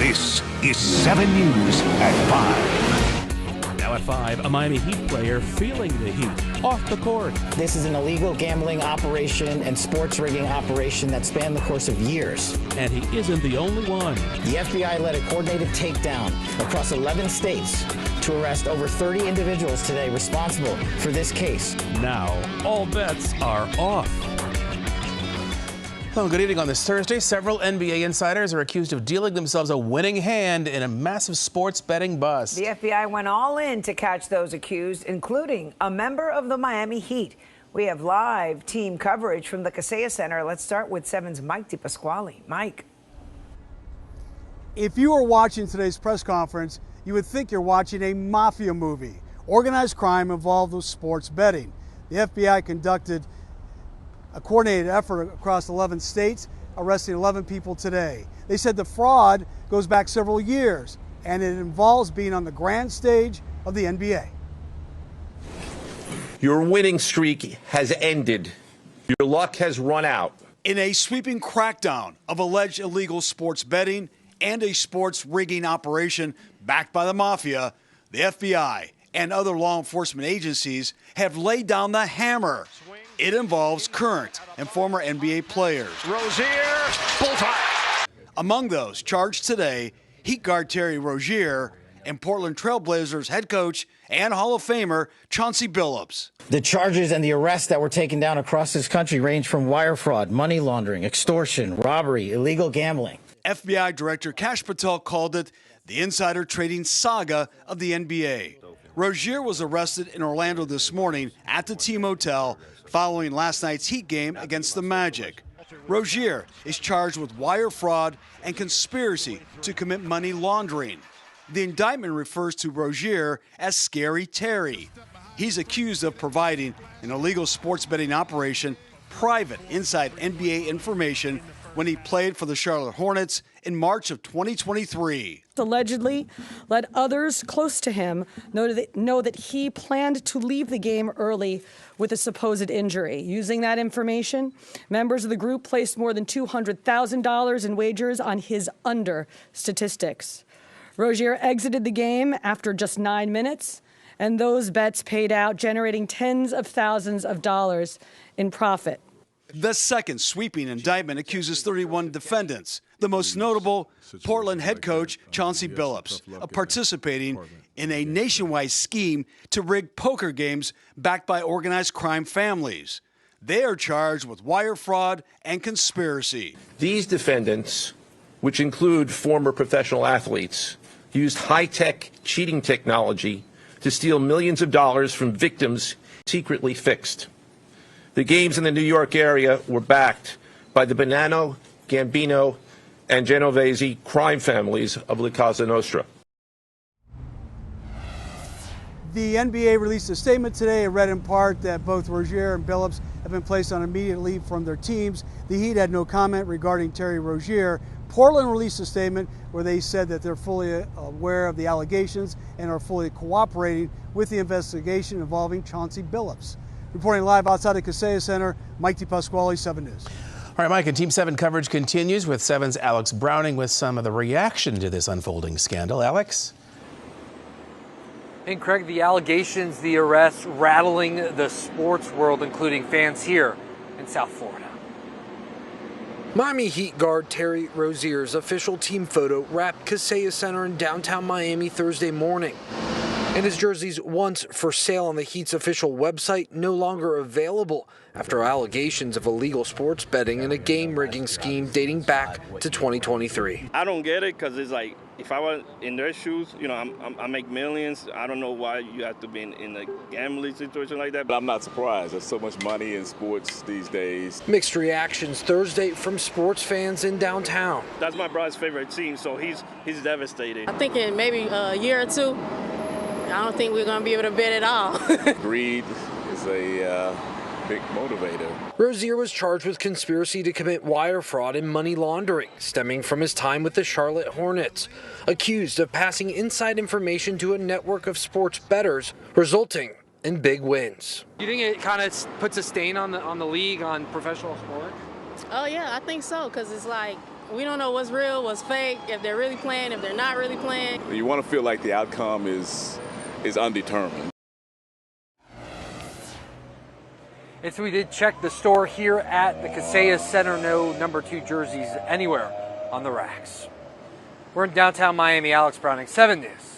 This is 7 News at 5. Now at 5, a Miami Heat player feeling the heat off the court. This is an illegal gambling operation and sports rigging operation that spanned the course of years. And he isn't the only one. The FBI led a coordinated takedown across 11 states to arrest over 30 individuals today responsible for this case. Now, all bets are off. Well, good evening on this Thursday. Several NBA insiders are accused of dealing themselves a winning hand in a massive sports betting bust. The FBI went all in to catch those accused, including a member of the Miami Heat. We have live team coverage from the Kaseya Center. Let's start with 7's Mike DePasquale. Mike. If you were watching today's press conference, you would think you're watching a mafia movie. Organized crime involved with sports betting. The FBI conducted a coordinated effort across 11 states, arresting 11 people today. They said the fraud goes back several years, and it involves being on the grand stage of the NBA. Your winning streak has ended. Your luck has run out. In a sweeping crackdown of alleged illegal sports betting and a sports rigging operation backed by the mafia, the FBI and other law enforcement agencies have laid down the hammer. It involves current and former NBA players. Rozier, bullseye. Among those charged today, Heat guard Terry Rozier and Portland Trailblazers head coach and Hall of Famer Chauncey Billups. The charges and the arrests that were taken down across this country range from wire fraud, money laundering, extortion, robbery, illegal gambling. FBI Director Kash Patel called it the insider trading saga of the NBA. Rozier was arrested in Orlando this morning at the team hotel following last night's Heat game against the Magic. Rozier is charged with wire fraud and conspiracy to commit money laundering. The indictment refers to Rozier as Scary Terry. He's accused of providing an illegal sports betting operation private inside NBA information when he played for the Charlotte Hornets in March of 2023. Allegedly let others close to him know that he planned to leave the game early with a supposed injury. Using that information, members of the group placed more than $200,000 in wagers on his under statistics. Rozier exited the game after just 9 minutes, and those bets paid out, generating tens of thousands of dollars in profit. The second sweeping indictment accuses 31 defendants, the most notable, Portland head coach Chauncey Billups, of participating in a nationwide scheme to rig poker games backed by organized crime families. They are charged with wire fraud and conspiracy. These defendants, which include former professional athletes, used high-tech cheating technology to steal millions of dollars from victims secretly fixed. The games in the New York area were backed by the Bonanno, Gambino, and Genovese crime families of La Cosa Nostra. The NBA released a statement today. It read in part that both Rozier and Billups have been placed on immediate leave from their teams. The Heat had no comment regarding Terry Rozier. Portland released a statement where they said that they're fully aware of the allegations and are fully cooperating with the investigation involving Chauncey Billups. Reporting live outside the Kaseya Center, Mike DePasquale, 7 News. All right, Mike, and Team 7 coverage continues with 7's Alex Browning with some of the reaction to this unfolding scandal. Alex? And Craig, the allegations, the arrests rattling the sports world, including fans here in South Florida. Miami Heat guard Terry Rozier's official team photo wrapped Kaseya Center in downtown Miami Thursday morning. And his jerseys, once for sale on the Heat's official website, no longer available after allegations of illegal sports betting and a game rigging scheme dating back to 2023. I don't get it because it's like, if I was in their shoes, you know, I make millions. I don't know why you have to be in a gambling situation like that. But I'm not surprised. There's so much money in sports these days. Mixed reactions Thursday from sports fans in downtown. That's my brother's favorite team, so he's devastated. I think in maybe a year or two, I don't think we're going to be able to bet at all. Greed is a big motivator. Rozier was charged with conspiracy to commit wire fraud and money laundering, stemming from his time with the Charlotte Hornets, accused of passing inside information to a network of sports bettors, resulting in big wins. You think it kind of puts a stain on the league, on professional sport? Oh, yeah, I think so, because it's like We don't know what's real, what's fake, if they're really playing, if they're not really playing. You want to feel like the outcome is undetermined. And so we did check the store here at the Kaseya Center. No number 2 jerseys anywhere on the racks. We're in downtown Miami. Alex Browning, 7 News.